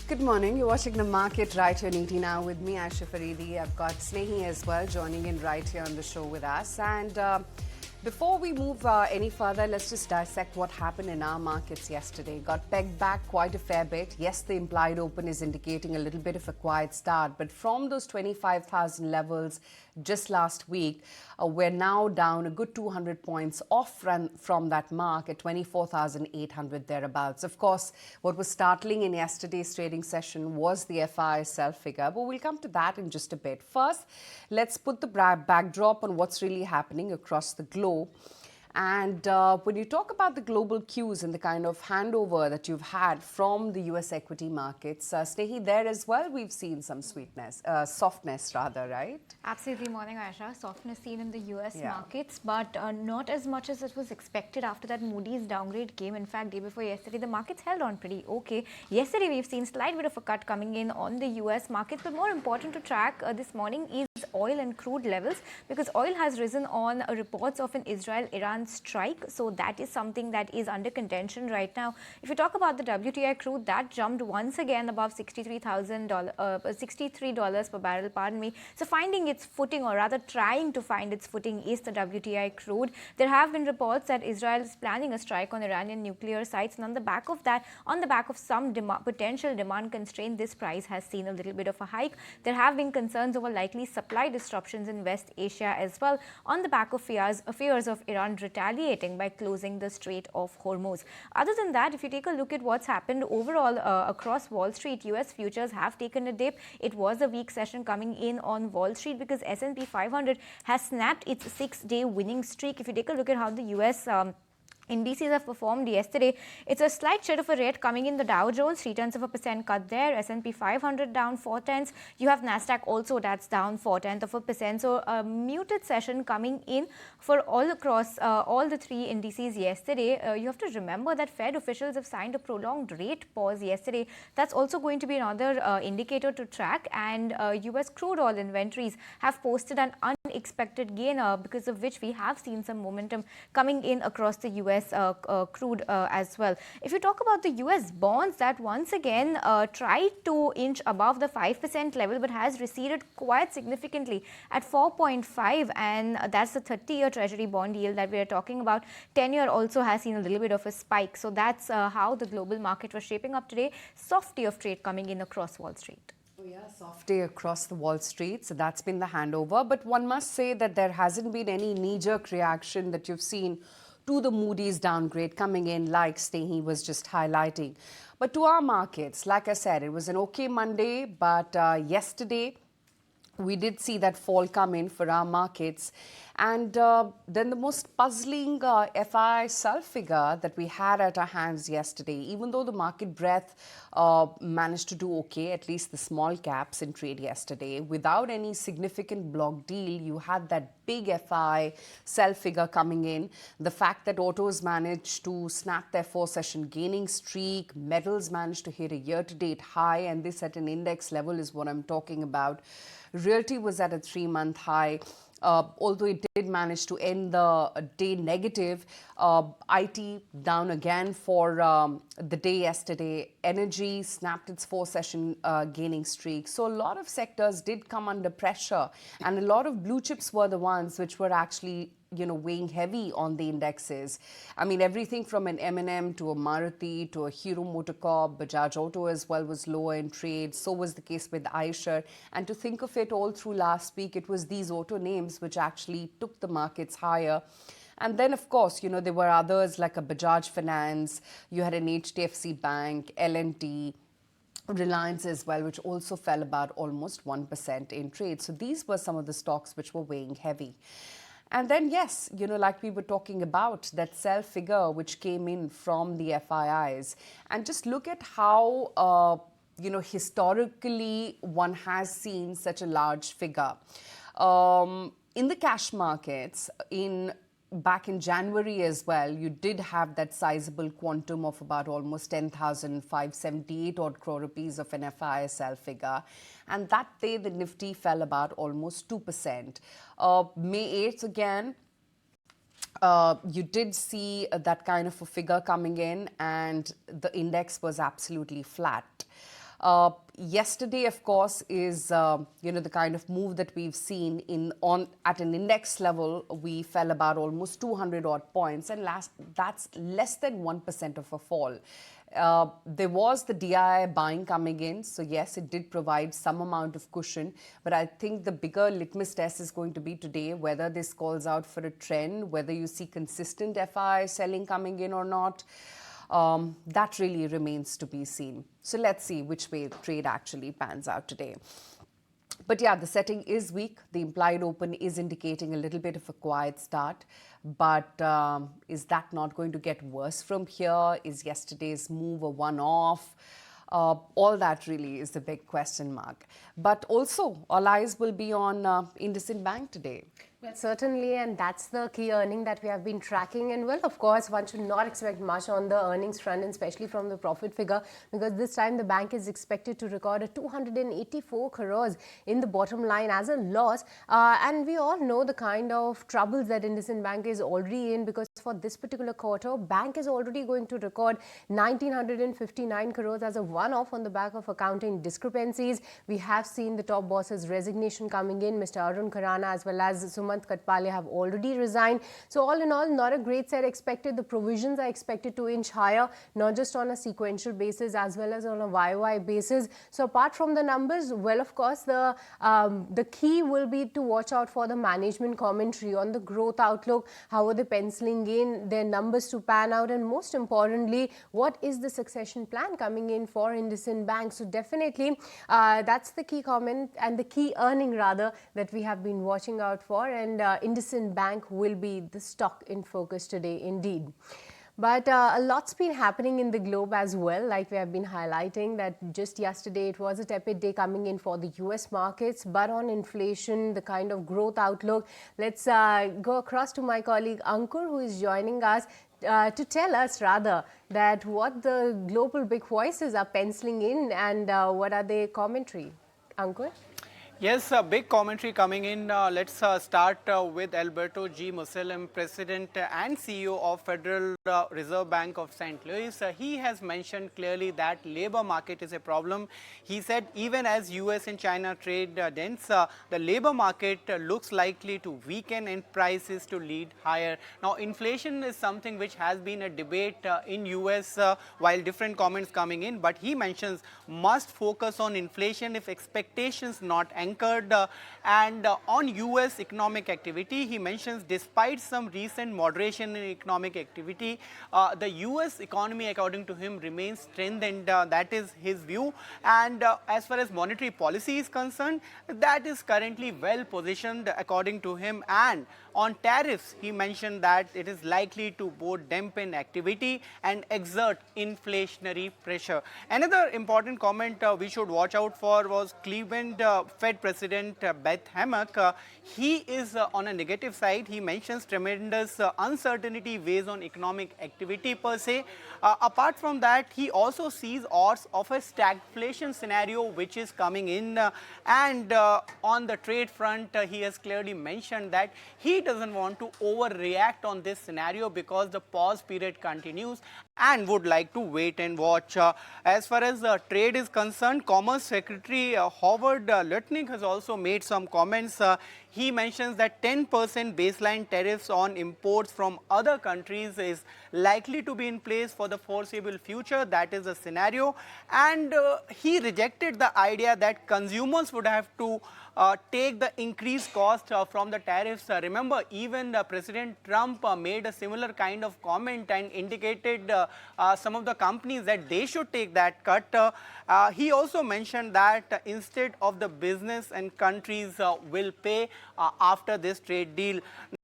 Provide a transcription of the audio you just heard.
Good morning. You're watching The Market right here on ET Now with me, Aisha Faridi. I've got Snehi as well joining in right here on the show with us. And before we move any further, let's just dissect what happened in our markets yesterday. Got pegged back quite a fair bit. Yes, the implied open is indicating a little bit of a quiet start, but from those 25,000 levels just last week, we're now down a good 200 points off from that mark at 24,800 thereabouts. Of course, what was startling in yesterday's trading session was the FII sell figure, but we'll come to that in just a bit. First, let's put the backdrop on what's really happening across the globe. And when you talk about the global cues and the kind of handover that you've had from the US equity markets, Snehi, there as well, we've seen some softness rather, right? Absolutely, morning Aisha. Softness seen in the US markets, but not as much as it was expected after that Moody's downgrade came. In fact, day before yesterday, the markets held on pretty okay. Yesterday, we've seen slight bit of a cut coming in on the US markets, but more important to track this morning is oil and crude levels, because oil has risen on reports of an Israel-Iran strike. So that is something that is under contention right now. If you talk about the WTI crude, that jumped once again above $63 per barrel, pardon me. So finding its footing, or rather trying to find its footing, is the WTI crude. There have been reports that Israel is planning a strike on Iranian nuclear sites, and on the back of that, on the back of some potential demand constraint, this price has seen a little bit of a hike. There have been concerns over likely supply disruptions in West Asia as well, on the back of fears of Iran retaliating by closing the Strait of Hormuz. Other than that, if you take a look at what's happened overall across Wall Street, US futures have taken a dip. It was a weak session coming in on Wall Street because S&P 500 has snapped its 6-day winning streak. If you take a look at how the US indices have performed yesterday, it's a slight shade of a red coming in the Dow Jones, 0.3% cut there. S&P 500 down 0.4. You have Nasdaq also, that's down 0.4%. So a muted session coming in for all across all the three indices yesterday. You have to remember that Fed officials have signed a prolonged rate pause yesterday. That's also going to be another indicator to track. And US crude oil inventories have posted an unexpected gain, because of which we have seen some momentum coming in across the US crude as well. If you talk about the US bonds, that once again tried to inch above the 5% level, but has receded quite significantly at 4.5, and that's the 30-year Treasury bond yield that we are talking about. 10-year also has seen a little bit of a spike. So that's how the global market was shaping up today. Soft day of trade coming in across Wall Street. Oh yeah, soft day across the Wall Street. So that's been the handover. But one must say that there hasn't been any knee-jerk reaction that you've seen to the Moody's downgrade coming in, like Snehi was just highlighting. But to our markets, like I said, it was an okay Monday, but yesterday we did see that fall come in for our markets. And then the most puzzling FII sell figure that we had at our hands yesterday, even though the market breadth managed to do okay, at least the small caps in trade yesterday, without any significant block deal, you had that big FII sell figure coming in. The fact that autos managed to snap their 4-session gaining streak, metals managed to hit a year-to-date high, and this at an index level is what I'm talking about. Realty was at a 3-month high. Although it did manage to end the day negative, IT down again for the day yesterday. Energy snapped its 4-session gaining streak. So a lot of sectors did come under pressure, and a lot of blue chips were the ones which were actually weighing heavy on the indexes. I mean, everything from an M&M to a Maruti to a Hero Motocorp, Bajaj Auto as well was lower in trade. So was the case with Eicher. And to think of it, all through last week, it was these auto names which actually took the markets higher. And then, of course, there were others like a Bajaj Finance, you had an HDFC Bank, L&T, Reliance as well, which also fell about almost 1% in trade. So these were some of the stocks which were weighing heavy. And then, yes, like we were talking about, that sell figure which came in from the FIIs. And just look at how, historically one has seen such a large figure. In the cash markets, back in January as well, you did have that sizable quantum of about almost 10,578 odd crore rupees of an FII sell figure. And that day, the Nifty fell about almost 2%. May 8th again, you did see that kind of a figure coming in, and the index was absolutely flat. Yesterday, of course, is the kind of move that we've seen at an index level. We fell about almost 200 odd points, and that's less than 1% of a fall. There was the DII buying coming in, so yes, it did provide some amount of cushion, but I think the bigger litmus test is going to be today whether this calls out for a trend, whether you see consistent FII selling coming in or not. That really remains to be seen. So let's see which way the trade actually pans out today. But yeah, the setting is weak. The implied open is indicating a little bit of a quiet start. But is that not going to get worse from here? Is yesterday's move a one-off? All that really is the big question mark. But also, all eyes will be on IndusInd Bank today. Well, certainly, and that's the key earning that we have been tracking. And well, of course, one should not expect much on the earnings front, and especially from the profit figure, because this time the bank is expected to record a 284 crores in the bottom line as a loss. And we all know the kind of troubles that IndusInd Bank is already in, because for this particular quarter, bank is already going to record 1959 crores as a one-off on the back of accounting discrepancies. We have seen the top boss's resignation coming in. Mr. Arun Khurana as well as Sumant Katpale have already resigned. So all in all, not a great set expected. The provisions are expected to inch higher, not just on a sequential basis as well as on a YOY basis. So apart from the numbers, well, of course, the key will be to watch out for the management commentary on the growth outlook. How are they penciling in their numbers to pan out? And most importantly, what is the succession plan coming in for IndusInd Bank? So definitely, that's the key comment and the key earning rather that we have been watching out for. And IndusInd Bank will be the stock in focus today indeed. But a lot's been happening in the globe as well, like we have been highlighting that just yesterday it was a tepid day coming in for the US markets. But on inflation, the kind of growth outlook, let's go across to my colleague Ankur, who is joining us to tell us rather that what the global big voices are penciling in and what are their commentary. Ankur? Yes, big commentary coming in. Let's start with Alberto G. Musalem, President and CEO of Federal Reserve Bank of St. Louis. He has mentioned clearly that labor market is a problem. He said even as US and China trade dense, the labor market looks likely to weaken and prices to lead higher. Now, inflation is something which has been a debate in US while different comments coming in, but he mentions must focus on inflation if expectations not anchored. And on US economic activity, he mentions despite some recent moderation in economic activity, the US economy, according to him, remains strengthened. That is his view. And as far as monetary policy is concerned, that is currently well positioned, according to him. And on tariffs, he mentioned that it is likely to both dampen activity and exert inflationary pressure. Another important comment we should watch out for was Cleveland Fed President Beth Hammack. He is on a negative side. He mentions tremendous uncertainty weighs on economic activity per se. Apart from that, he also sees odds of a stagflation scenario which is coming in. And on the trade front, he has clearly mentioned that he doesn't want to overreact on this scenario because the pause period continues and would like to wait and watch. As far as trade is concerned, Commerce Secretary Howard Lutnick has also made some comments. He mentions that 10% baseline tariffs on imports from other countries is likely to be in place for the foreseeable future. That is a scenario. And he rejected the idea that consumers would have to take the increased cost from the tariffs. Remember, even President Trump made a similar kind of comment and indicated some of the companies that they should take that cut. He also mentioned that instead of the business and countries will pay after this trade deal.